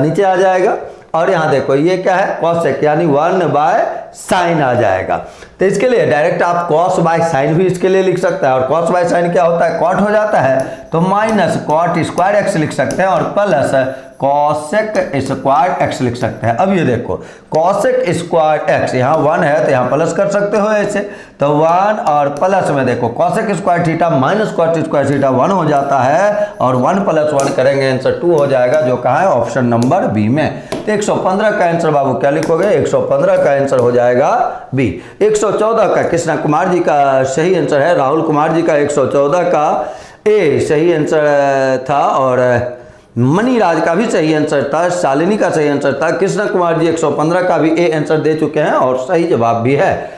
नीचे आ जाएगा, और यहाँ देखो ये क्या है कॉसेक, यानी 1/sin आ जाएगा। तो इसके लिए डायरेक्ट आप कॉस बाय साइन भी इसके लिए लिख सकते हैं, और कॉस बाय साइन क्या होता है, कॉट हो जाता है, तो माइनस कॉट स्क्वायर x लिख सकते हैं, और प्लस कॉसेक स्क्वायर x लिख सकते हैं। अब ये देखो कॉसेक स्क्वायर x, यहाँ 1 है तो यहाँ प्लस कर सकते हो ऐसे, तो 1 और प्लस में देखो cosec square theta minus cot square theta 1 हो जाता है, और 1 + 1 करेंगे आंसर 2 हो जाएगा, जो कहाँ है ऑप्शन नंबर बी में। तो 115 का आंसर बाबू क्या लिखोगे, 115 का आंसर हो जाएगा बी। 114 का कृष्णा कुमार जी का सही आंसर है, राहुल कुमार जी का 114 का ए सही आंसर था, और मनी राज का भी सही आंसर था, शालिनी का सही आंसर था, कृष्णा कुमार जी 115 का भी ए आंसर दे चुके हैं, और सही जवाब भी है।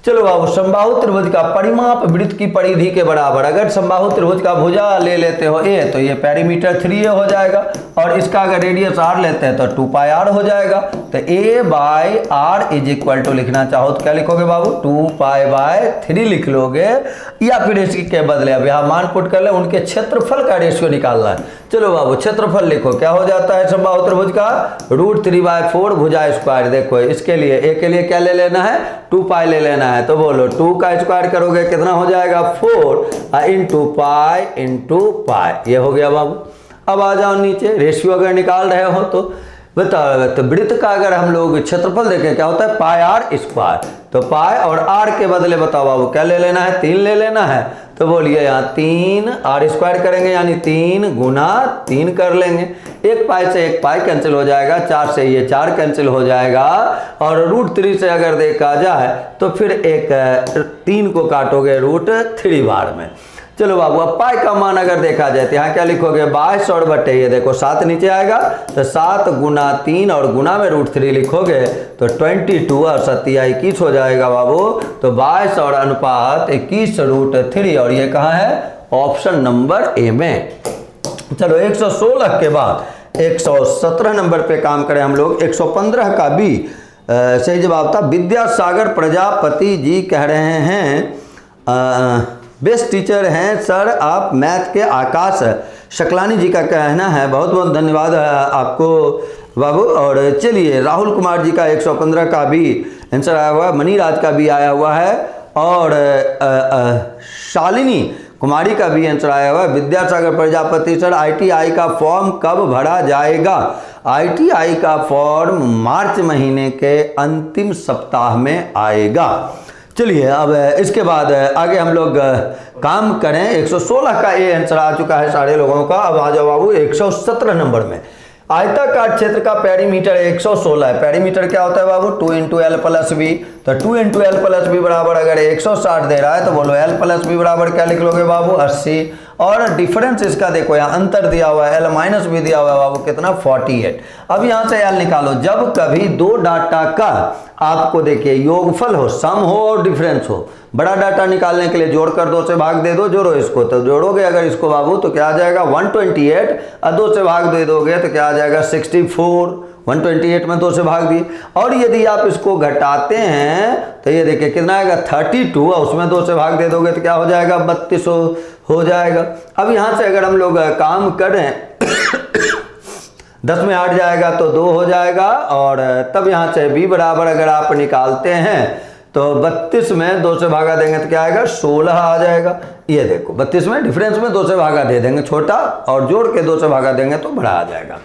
चलो बाबू समबाहु त्रिभुज का परिमाप वृत्त की परिधि के बराबर, अगर समबाहु त्रिभुज का भुजा ले लेते हो a तो ये पेरीमीटर 3a हो जाएगा, और इसका अगर रेडियस r लेते हैं तो 2πr हो जाएगा। तो a/r = लिखना चाहो तो क्या लिखोगे बाबू 2π/3 लिख लोगे, या फिर इसके बदले अब यहाँ मान पुट कर ले, उनके क्षेत्रफल का रेशियो निकालना है। चलो बाबू क्षेत्रफल लिखो, क्या हो जाता है समबाहु त्रिभुज का √3/4 भुजा स्क्वायर। देखो इसके लिए a के लिए क्या ले लेना है 2π ले लेना है, तो बोलो 2 का स्क्वायर करोगे कितना हो जाएगा 4 इंटू पाई, ये हो गया बाबू। अब आ जाओ नीचे, रेशियो अगर निकाल रहे हो तो बताओ, तो वृत्त का अगर हम लोग क्षेत्रफल देखें क्या होता है πr², तो पाई और r के बदले बताओ बाबू क्या ले लेना है 3 ले लेना है, तो बोलिए यहाँ 3 r² करेंगे, यानी 3 गुना 3 कर लेंगे, एक पाई से एक पाई कैंसिल हो जाएगा, 4 से ये 4 कैंसिल हो जाएगा, और √3 से अगर देखा जाए तो फिर एक 3 को काटोगे √3 बार में। चलो बाबू अब पाई का मान अगर देखा जाए तो यहाँ क्या लिखोगे 22 और बटे, ये देखो 7 नीचे आएगा, तो 7 गुना 3 और गुना में √3 लिखोगे तो 22 और 7 21 हो जाएगा बाबू। तो 22 और अनुपात 21√3, और ये कहाँ है ऑप्शन नंबर ए में। चलो 116 के बाद 117 नंबर पे काम करें हम लोग। 115 का भी सही जवाब था। विद्यासागर प्रजापति जी कह रहे हैं बेस्ट टीचर हैं सर आप मैथ के। आकाश शकलानी जी का कहना है बहुत बहुत धन्यवाद आपको बाबू। और चलिए राहुल कुमार जी का 115 का भी आंसर आया हुआ है, मनीराज का भी आया हुआ है, और शालिनी कुमारी का भी आंसर आया हुआ है। विद्यासागर प्रजापति सर ITI का फॉर्म कब भरा जाएगा? ITI का फॉर्म मार्च महीने के अंतिम सप्ताह में आएगा। चलिए अब इसके बाद आगे हम लोग काम करें। 116 का ये आंसर आ चुका है सारे लोगों का। अब आ जाओ बाबू 117 नंबर में। आयताकार क्षेत्र का पेरीमीटर 116 है। पेरीमीटर क्या होता है बाबू 2 × L + B। तो 2 × L + B बराबर अगर 160 दे रहा है तो बोलो L + B बराबर क्या लिख लोगे बाबू 80, और डिफरेंस इसका देखो यहाँ अंतर दिया हुआ है, एल माइनस भी दिया हुआ है बाबू, कितना 48। अब यहाँ से एल निकालो, जब कभी दो डाटा का आपको देखिए योगफल हो, सम हो और डिफरेंस हो, बड़ा डाटा निकालने के लिए जोड़ कर 2 से भाग दे दो, जोड़ो इसको, तो जोड़ोगे अगर इसको बाबू तो क्या आ जाएगा 128, और 2 से भाग दे दोगे तो क्या आ जाएगा 64। 128 में 2 से भाग दिए। और यदि आप इसको घटाते हैं तो ये देखिए कितना आएगा 32, और उसमें 2 से भाग दे दोगे तो क्या हो जाएगा 32 हो जाएगा। अब यहाँ से अगर हम लोग काम करें 10 में 8 जाएगा तो 2 हो जाएगा, और तब यहाँ से b बराबर अगर आप निकालते हैं तो 32 में 2 से भागा देंगे तो क्या आएगा 16 आ जाएगा। ये देखो 32 में डिफरेंस में 2 से भागा दे देंगे छोटा, और जोड़ के 2 से भागा देंगे तो बड़ा आ जाएगा।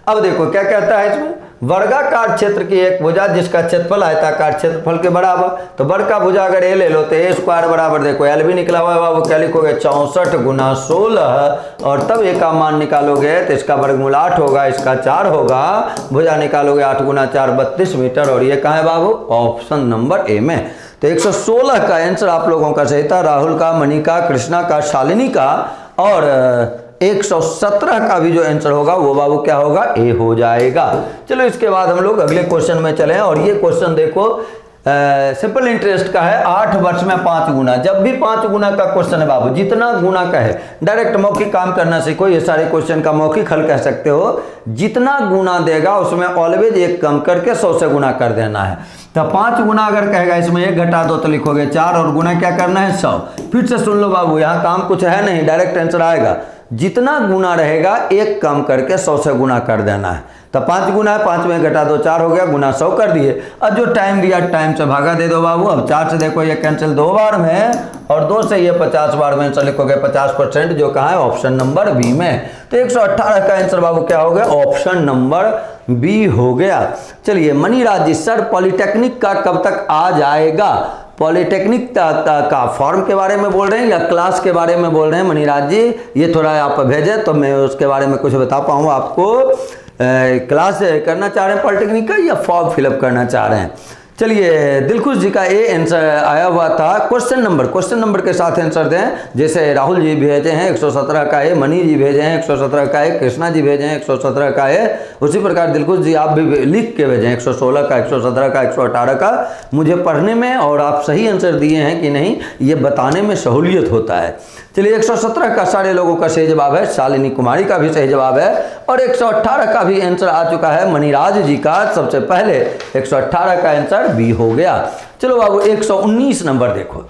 अब देखो क्या कहता है इसमें, वर्गाकार क्षेत्र की एक भुजा जिसका क्षेत्रफल आयताकार क्षेत्रफल के बराबर, तो वर्ग का भुजा अगर ए ले लो तो ए स्क्वायर बराबर देखो एल भी निकला हुआ है बाबू, क्या लिखोगे 64 गुना 16, और तब ए का मान निकालोगे तो इसका वर्गमूल 8 होगा, इसका 4 होगा, भुजा निकालोगे 8 गुना 4 32 मीटर, और ये कहाँ है बाबू ऑप्शन नंबर ए में। तो 116 का आंसर आप लोगों का सही था, राहुल का, मणि का, कृष्णा का, शालिनी का, और 117 का भी जो आंसर होगा वो बाबू क्या होगा ए हो जाएगा। चलो इसके बाद हम लोग अगले क्वेश्चन में चलें, और ये क्वेश्चन देखो सिंपल इंटरेस्ट का है, 8 वर्ष में 5 गुना। जब भी 5 गुना का क्वेश्चन है बाबू, जितना गुना का है, डायरेक्ट मौखिक काम करना सीखो, ये सारे क्वेश्चन का मौखिक हल कह सकते हो। जितना गुना देगा उसमें ऑलवेज एक कम करके 100 से गुना कर देना है। तो 5 गुना अगर कहेगा इसमें 1 घटा दो तो लिखोगे 4, और गुना क्या करना है 100। फिर से सुन लो बाबू, यहाँ काम कुछ है नहीं, डायरेक्ट आंसर आएगा, जितना गुना रहेगा एक कम करके 100 से गुना कर देना है। तो 5 गुना है, 5 में घटा दो 4 हो गया, गुना 100 कर दिए, और जो टाइम दिया टाइम से भागा दे दो बाबू। अब 4 से देखो ये कैंसिल 2 बार में, और 2 से ये 50 बार में, आंसर लिखोगे 50%, जो कहाँ है ऑप्शन नंबर बी में। तो 118 का आंसर बाबू क्या हो गया ऑप्शन नंबर बी हो गया। चलिए मणिराज जी, सर पॉलिटेक्निक का कब तक आ जाएगा? पॉलिटेक्निक का फॉर्म के बारे में बोल रहे हैं या क्लास के बारे में बोल रहे हैं मणिराज जी? ये थोड़ा आप भेजें तो मैं उसके बारे में कुछ बता पाऊँ आपको। क्लास करना चाह रहे हैं पॉलिटेक्निक का या फॉर्म फिलअप करना चाह रहे हैं? चलिए दिलखुश जी का ये आंसर आया हुआ था, क्वेश्चन नंबर के साथ आंसर दें। जैसे राहुल जी भेजे हैं 117 का है, मनी जी भेजे हैं 117 का है, कृष्णा जी भेजे हैं 117 का है, उसी प्रकार दिलखुश जी आप भी लिख के भेजें 116 का, 117 का, 118 का। मुझे पढ़ने में और आप सही आंसर दिए हैं कि नहीं ये बताने में सहूलियत होता है। चलिए 117 का सारे लोगों का सही जवाब है, शालिनी कुमारी का भी सही जवाब है, और 118 का भी आंसर आ चुका है मणिराज जी का। सबसे पहले 118 का आंसर बी हो गया। चलो बाबू 119 नंबर देखो,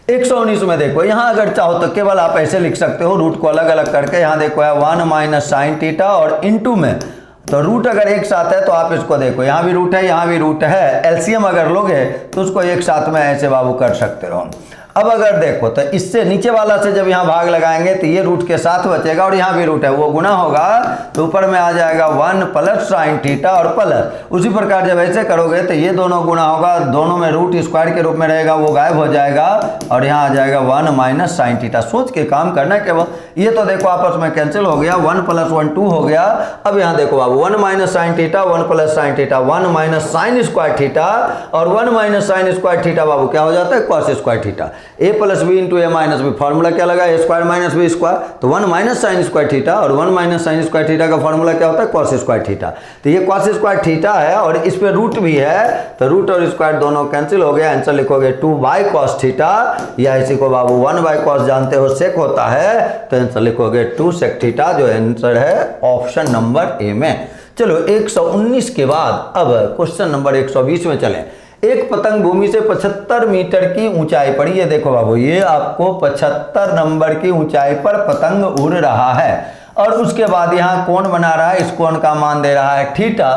119 में देखो, यहाँ अगर चाहो तो केवल आप ऐसे लिख सकते हो, रूट को अलग अलग करके। यहाँ देखो है 1 माइनस साइन थीटा, और इनटू में तो रूट अगर एक साथ है तो आप इसको देखो, यहाँ भी रूट है यहाँ भी रूट है, एलसीएम अगर लोगे तो उसको एक साथ में ऐसे बाबू कर सकते हो। अब अगर देखो तो इससे नीचे वाला से जब यहाँ भाग लगाएंगे तो ये रूट के साथ बचेगा, और यहाँ भी रूट है वो गुना होगा तो ऊपर में आ जाएगा 1 प्लस साइन थीटा और प्लस। उसी प्रकार जब ऐसे करोगे तो ये दोनों गुना होगा, दोनों में रूट स्क्वायर के रूप में रहेगा, वो गायब हो जाएगा, और यहाँ आ जाएगा 1 माइनस साइन थीटा। सोच के काम करना है केवल। ये तो देखो आपस में कैंसिल हो गया, 1 प्लस 1 2 हो गया। अब यहाँ देखो बाबू 1 minus sine theta, 1 plus sine theta, 1 minus sine square theta, और 1 माइनस साइन स्क्वायर थीटा बाबू क्या हो जाता है cos square theta. A plus B into A minus B, formula क्या लगा ए स्क्वायर माइनस बी स्क्वायर, तो 1 माइनस साइन स्क्वायर थीटा, और 1 माइनस साइन स्क्वायर थीटा का फॉर्मूला क्या होता है कॉस स्क्वायर थीटा। तो ये कॉस स्क्वायर थीटा है, और इस पे रूट भी है, तो रूट और स्क्वायर दोनों कैंसिल हो गया। आंसर लिखोगे 2 बाई कॉस थीटा, या इसी को बाबू 1 बाई कॉस जानते हो सेक होता है, तो आंसर लिखोगे 2 सेक थीटा, जो आंसर है ऑप्शन नंबर ए में। चलो 119 के बाद अब क्वेश्चन नंबर 120 में चलें। एक पतंग भूमि से 75 मीटर की ऊंचाई पर, ये देखो बाबू ये आपको 75 नंबर की ऊंचाई पर पतंग उड़ रहा है, और उसके बाद यहाँ कोण बना रहा है, इस कोण का मान दे रहा है थीटा,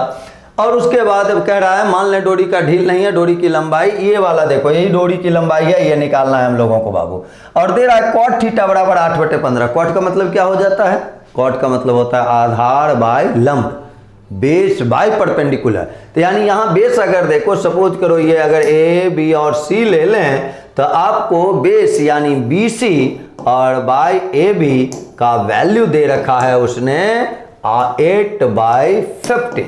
और उसके बाद अब कह रहा है मान लें डोरी का ढील नहीं है, डोरी की लंबाई ये वाला देखो यही डोरी की लंबाई है, ये निकालना है हम लोगों को बाबू, और दे रहा है कॉट थीटा बराबर 8/15। कॉट का मतलब क्या हो जाता है? कॉट का मतलब होता है आधार बाय लंब, बेस बाय परपेंडिकुलर। तो यानी यहाँ बेस अगर देखो सपोज करो ये अगर ए बी और सी ले लें तो आपको बेस यानी BC और बाय AB का वैल्यू दे रखा है उसने 8/15।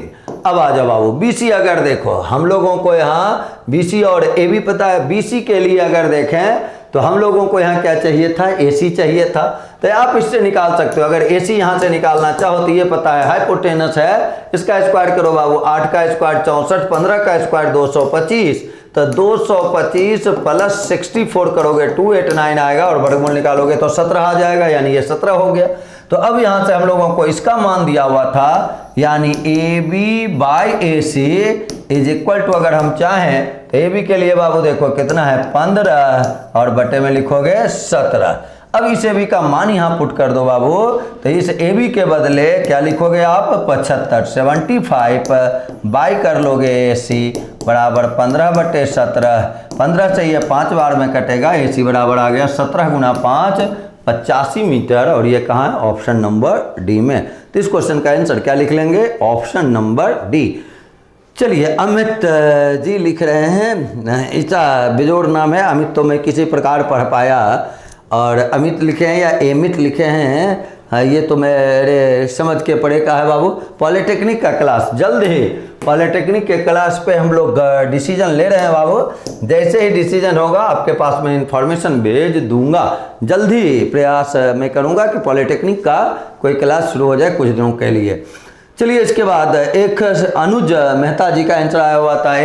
अब आ जाओ बाबू BC अगर देखो हम लोगों को यहाँ BC और AB पता है। BC के लिए अगर देखें तो हम लोगों को यहाँ क्या चाहिए था, AC चाहिए था। तो आप इससे निकाल सकते हो। अगर AC यहाँ से निकालना चाहो तो ये पता है हाइपोटेनस है, इसका स्क्वायर करो बाबू, 8 का स्क्वायर 64, 15 का स्क्वायर 225, तो 225 प्लस 64 करोगे 289 आएगा और वर्गमूल निकालोगे तो 17 आ जाएगा, यानी ये 17 हो गया। तो अब यहाँ से हम लोगों को इसका मान दिया हुआ था, यानी AB by AC is equal to, अगर हम चाहें तो AB के लिए बाबू देखो कितना है 15 और बटे में लिखोगे 17। अब इस AB का मान यहाँ पुट कर दो बाबू, तो इस AB के बदले क्या लिखोगे आप 75, 75 बाई कर लोगे AC बराबर 15 बटे 17, 15 से ये 5 बार में कटेगा, AC बराबर आ गया 17 गुना 5 85 मीटर, और ये कहाँ है, ऑप्शन नंबर डी में। तो इस क्वेश्चन का आंसर क्या लिख लेंगे, ऑप्शन नंबर डी। चलिए अमित जी लिख रहे हैं, इसका बेजोड़ नाम है, अमित तो मैं किसी प्रकार पढ़ पाया, और अमित लिखे हैं या एमित लिखे हैं, हाँ ये तो मेरे समझ के पढ़े का है बाबू। पॉलिटेक्निक का क्लास जल्द ही, पॉलिटेक्निक के क्लास पे हम लोग डिसीजन ले रहे हैं बाबू। जैसे ही डिसीजन होगा आपके पास मैं इंफॉर्मेशन भेज दूंगा। जल्द ही प्रयास मैं करूंगा कि पॉलिटेक्निक का कोई क्लास शुरू हो जाए कुछ दिनों के लिए। चलिए इसके बाद एक अनुज मेहता जी का आंसर आया हुआ था,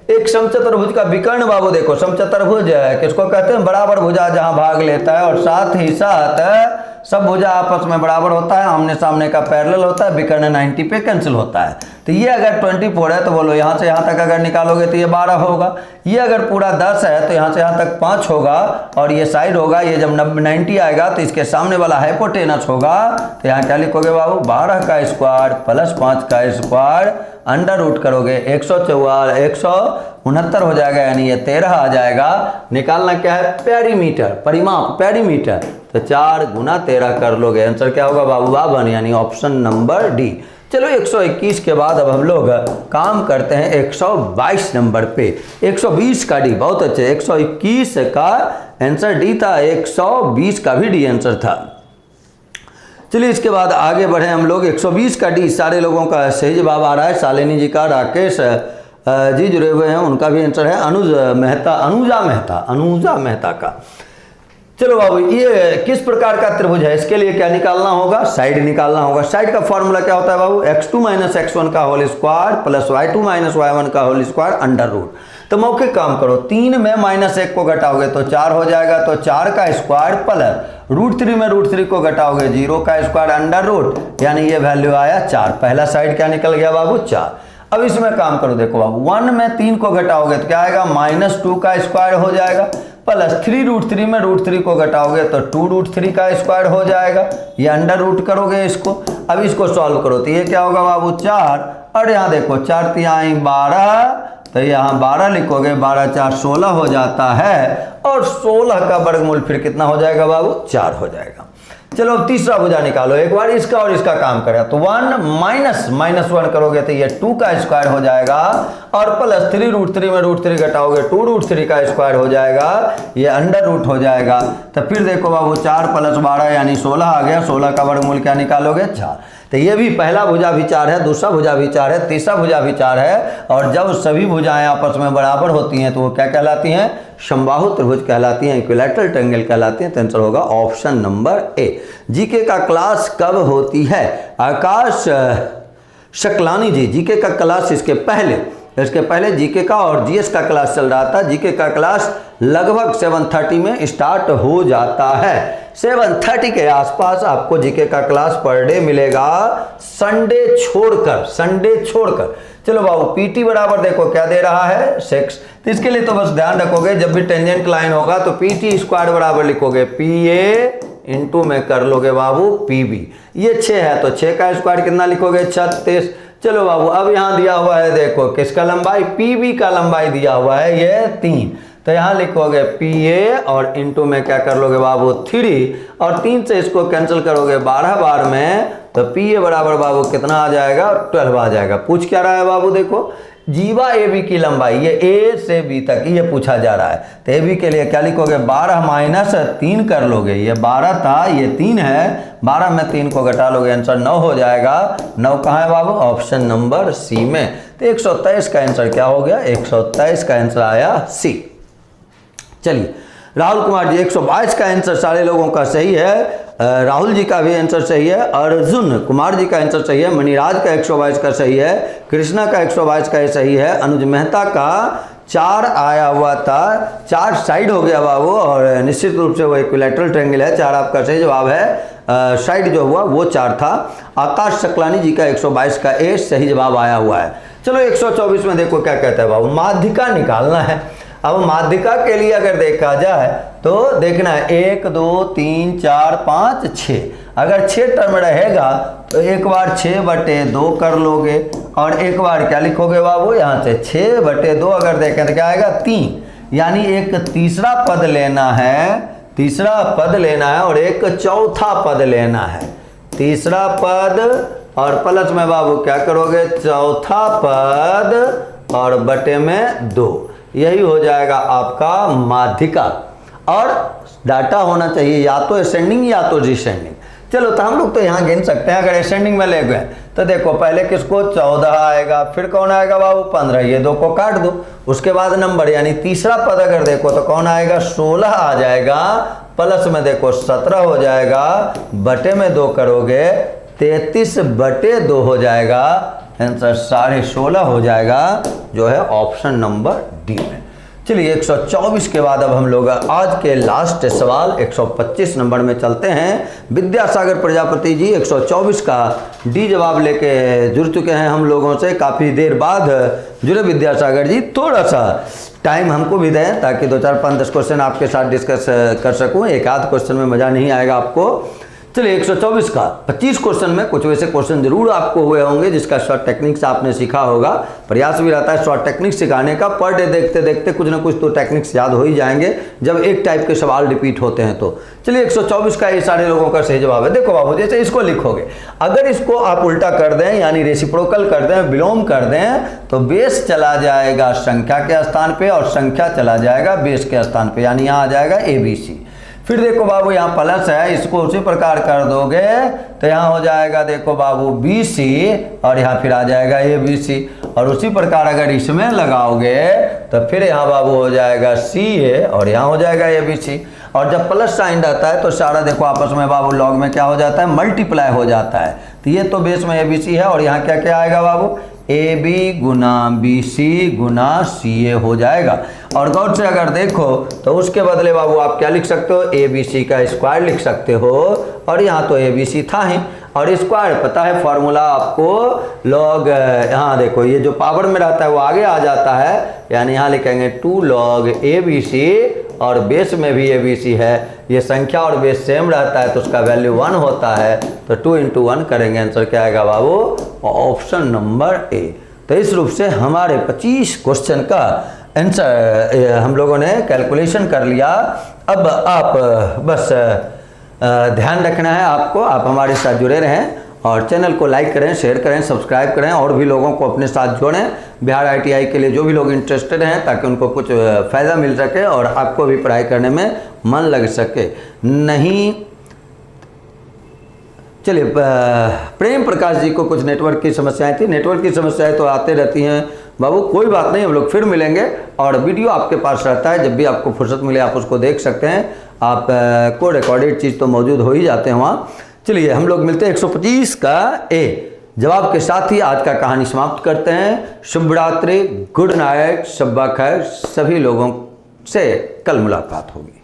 एक समचतुर्भुज का विकर्ण बाबू देखो, समचतुर्भुज किसको कहते हैं, बराबर भुजा जहां भाग लेता है और साथ ही साथ सब भुजा आपस में बराबर होता है, आमने सामने का पैरेलल होता है, विकर्ण 90 पे कैंसिल होता है। तो ये अगर 24 है तो बोलो यहाँ से यहाँ तक अगर निकालोगे तो ये 12 होगा, ये अगर पूरा 10 है तो यहाँ से यहाँ तक 5 होगा, और ये साइड होगा, ये जब 90 आएगा तो इसके सामने वाला हाइपोटेनस होगा, तो यहाँ क्या लिखोगे बाबू 12 का स्क्वायर प्लस 5 का स्क्वायर अंडर रूट करोगे 169 हो जाएगा, यानी ये 13 आ जाएगा। निकालना क्या है, पेरीमीटर, परिमाप पेरीमीटर, तो 4 गुना 13 कर लोगे, आंसर क्या होगा बाबू 52, यानी ऑप्शन नंबर डी। चलो 121 के बाद अब हम लोग काम करते हैं 122 नंबर पे, 120 का डी, बहुत अच्छे, 121 का आंसर डी था, 120 का भी डी आंसर था। चलिए इसके बाद आगे बढ़े हम लोग, 120 का डी सारे लोगों का सही जवाब आ रहा है, शालिनी जी का, राकेश जी जुड़े हुए हैं, उनका भी आंसर है, अनुजा मेहता का। चलो बाबू ये किस प्रकार का त्रिभुज है, इसके लिए क्या निकालना होगा, साइड निकालना होगा। साइड का फॉर्मूला क्या होता है बाबू, x2 माइनस x1 का whole square plus y2 minus y1 का होल स्क्वायर अंडर रूट। तो मौखिक काम करो, 3 में -1 को घटाओगे तो 4 हो जाएगा, तो 4 का स्क्वायर प्लस √3 में √3 को घटाओगे 0 का स्क्वायर अंडर रूट, यानी ये वैल्यू आया 4। पहला साइड क्या निकल गया बाबू 4। अब इसमें काम करो, देखो बाबू 1 में 3 को घटाओगे तो क्या आएगा, -2 का स्क्वायर हो जाएगा, प्लस 3√3 में √3 को घटाओगे तो 2√3 का स्क्वायर हो जाएगा, ये अंडर रूट करोगे इसको। अब इसको सॉल्व करो तो ये क्या होगा बाबू 4, और यहाँ देखो 4 तिहाई 12, तो यहाँ 12 लिखोगे, 12 4 16 हो जाता है, और 16 का वर्गमूल फिर कितना हो जाएगा बाबू 4 हो जाएगा। चलो अब तीसरा भुजा निकालो, एक बार इसका और इसका काम करें, तो 1 -1 करोगे तो ये 2 का स्क्वायर हो जाएगा, और प्लस 3√3 में √3 घटाओगे 2√3 का स्क्वायर हो जाएगा, ये अंडर रूट हो जाएगा। तो फिर देखो बाबू 4 + 12 यानी 16 आ गया, 16 का वर्गमूल क्या निकालोगे 4। तो ये भी पहला भुजा भी 4 है, दूसरा भुजा भी 4 है, तीसरा भुजा भी 4 है, और जब सभी भुजाएं आपस में बराबर होती हैं तो वो क्या कहलाती हैं, समबाहु त्रिभुज कहलाती हैं, इक्विलैटरल ट्रायंगल कहलाती हैं। तो आंसर होगा ऑप्शन नंबर ए। जीके का क्लास कब होती है, आकाश शकलानी जी, जीके का क्लास इसके पहले जीके का और जीएस का क्लास चल रहा था। जीके का क्लास लगभग 7:30 में स्टार्ट हो जाता है, 7:30 के आसपास आपको जीके का क्लास पर डे मिलेगा, संडे छोड़कर। चलो बाबू पीटी बराबर देखो क्या दे रहा है 6, तो इसके लिए तो बस ध्यान रखोगे जब भी टेंजेंट लाइन होगा तो पीटी स्क्वायर बराबर लिखोगे PA इंटू में कर लोगे बाबू PB। ये 6 है तो 6 का स्क्वायर कितना लिखोगे 36। चलो बाबू अब यहाँ दिया हुआ है देखो किसका लंबाई, PB का लंबाई दिया हुआ है ये 3, तो यहाँ लिखोगे PA और इंटू में क्या कर लोगे बाबू 3, और 3 से इसको कैंसिल करोगे 12 बार में, तो PA बराबर बाबू कितना आ जाएगा 12 आ जाएगा। पूछ क्या रहा है बाबू, देखो जीवा AB की लंबाई, ये A से B तक ये पूछा जा रहा है, तो AB के लिए क्या लिखोगे 12 - 3 कर लोगे, ये 12 था ये 3 है, 12 में 3 को घटा लोगे आंसर 9 हो जाएगा। 9 कहाँ है बाबू, ऑप्शन नंबर सी में। तो 123 का आंसर क्या हो गया, 123 का आंसर आया सी। चलिए राहुल कुमार जी 122 का आंसर सारे लोगों का सही है। राहुल जी का भी आंसर सही है। अर्जुन कुमार जी का आंसर सही है। मणिराज का 122 का सही है। कृष्णा का 122 का सही है। अनुज मेहता का 4 आया हुआ था, 4 साइड हो गया बाबू, और निश्चित रूप से वो इक्विलैटरल ट्रायंगल है। 4 आपका सही जवाब है। साइड जो हुआ वो 4 था। आकाश सकलानी जी का 122 का ए सही जवाब आया हुआ है। चलो 124 में देखो क्या कहता है बाबू, माध्यिका निकालना है। अब माध्यिका के लिए अगर देखा जाए तो देखना है 1 2 3 4 5 6, अगर 6 टर्म रहेगा तो एक बार 6/2 कर लोगे, और एक बार क्या लिखोगे बाबू, यहाँ से 6/2 अगर देखें तो क्या आएगा 3, यानी एक तीसरा पद लेना है, तीसरा पद लेना है और एक चौथा पद लेना है। तीसरा पद और प्लस में बाबू क्या करोगे, चौथा पद और बटे में 2, यही हो जाएगा आपका माध्यिका। और डाटा होना चाहिए या तो असेंडिंग या तो डिसेंडिंग। चलो तो हम लोग तो यहाँ गिन सकते हैं। अगर असेंडिंग में ले गए तो देखो पहले किसको 14 आएगा, फिर कौन आएगा बाबू 15, ये 2 को काट दो, उसके बाद नंबर यानी तीसरा पद अगर देखो तो कौन आएगा 16 आ जाएगा, प्लस में देखो 17 हो जाएगा, बटे में 2 करोगे 33/2 हो जाएगा, आंसर 16.5 हो जाएगा, जो है ऑप्शन नंबर डी में। चलिए 124 के बाद अब हम लोग आज के लास्ट सवाल 125 नंबर में चलते हैं। विद्यासागर प्रजापति जी 124 का डी जवाब लेके जुड़ चुके हैं हम लोगों से, काफ़ी देर बाद जुड़े विद्यासागर जी। थोड़ा सा टाइम हमको भी दें ताकि 2 4 5 10 क्वेश्चन आपके साथ डिस्कस कर सकूं, एक आध क्वेश्चन में मज़ा नहीं आएगा आपको। चलिए 124 का 25 क्वेश्चन में कुछ वैसे क्वेश्चन जरूर आपको हुए होंगे जिसका शॉर्ट टेक्निक्स आपने सीखा होगा। प्रयास भी रहता है शॉर्ट टेक्निक्स सिखाने का, पर डे देखते देखते कुछ ना कुछ तो टेक्निक्स याद हो ही जाएंगे जब एक टाइप के सवाल रिपीट होते हैं तो। चलिए 124 का ये सारे लोगों का सही जवाब है। देखो बाबू, जैसे इसको लिखोगे, अगर इसको आप उल्टा कर दें यानी रेसिप्रोकल कर दें, विलोम कर दें, तो बेस चला जाएगा संख्या के स्थान पे और संख्या चला जाएगा बेस के स्थान पे, यानी यहाँ आ जाएगा ABC। फिर देखो बाबू यहाँ प्लस है, इसको उसी प्रकार कर दोगे तो यहाँ हो जाएगा देखो बाबू BC और यहाँ फिर आ जाएगा ABC, और उसी प्रकार अगर इसमें लगाओगे तो फिर यहाँ बाबू हो जाएगा CA और यहाँ हो जाएगा ABC। और जब प्लस साइन रहता है तो सारा देखो आपस में बाबू लॉग में क्या हो जाता है, मल्टीप्लाई हो जाता है। तो ये तो बेस में ABC है और यहाँ क्या क्या आएगा बाबू, AB गुना BC गुना CA हो जाएगा। और गौर से अगर देखो तो उसके बदले बाबू आप क्या लिख सकते हो, ABC का स्क्वायर लिख सकते हो, और यहाँ तो ABC था ही, और स्क्वायर पता है फॉर्मूला आपको लॉग, यहाँ देखो ये जो पावर में रहता है वो आगे आ जाता है, यानी यहाँ लिखेंगे 2 log ABC, और बेस में भी ABC है, ये संख्या और बेस सेम रहता है तो उसका वैल्यू 1 होता है, तो 2 × 1 करेंगे, आंसर क्या आएगा बाबू, ऑप्शन नंबर A। तो इस रूप से हमारे 25 क्वेश्चन का आंसर हम लोगों ने कैलकुलेशन कर लिया। अब आप बस ध्यान रखना है आपको, आप हमारे साथ जुड़े रहें और चैनल को लाइक करें, शेयर करें, सब्सक्राइब करें, और भी लोगों को अपने साथ जोड़ें बिहार ITI के लिए जो भी लोग इंटरेस्टेड हैं, ताकि उनको कुछ फ़ायदा मिल सके और आपको भी पढ़ाई करने में मन लग सके। नहीं, चलिए प्रेम प्रकाश जी को कुछ नेटवर्क की समस्याएं थी। नेटवर्क की समस्याएं तो आते रहती हैं बाबू, कोई बात नहीं, हम लोग फिर मिलेंगे, और वीडियो आपके पास रहता है, जब भी आपको फुर्सत मिले आप उसको देख सकते हैं। आप को रिकॉर्डेड चीज़ तो मौजूद हो ही जाते हैं वहाँ। चलिए हम लोग मिलते हैं 125 का A जवाब के साथ ही आज का कहानी समाप्त करते हैं। शुभ रात्रि, गुड नाइट, शब्बा खैर, सभी लोगों से कल मुलाकात होगी।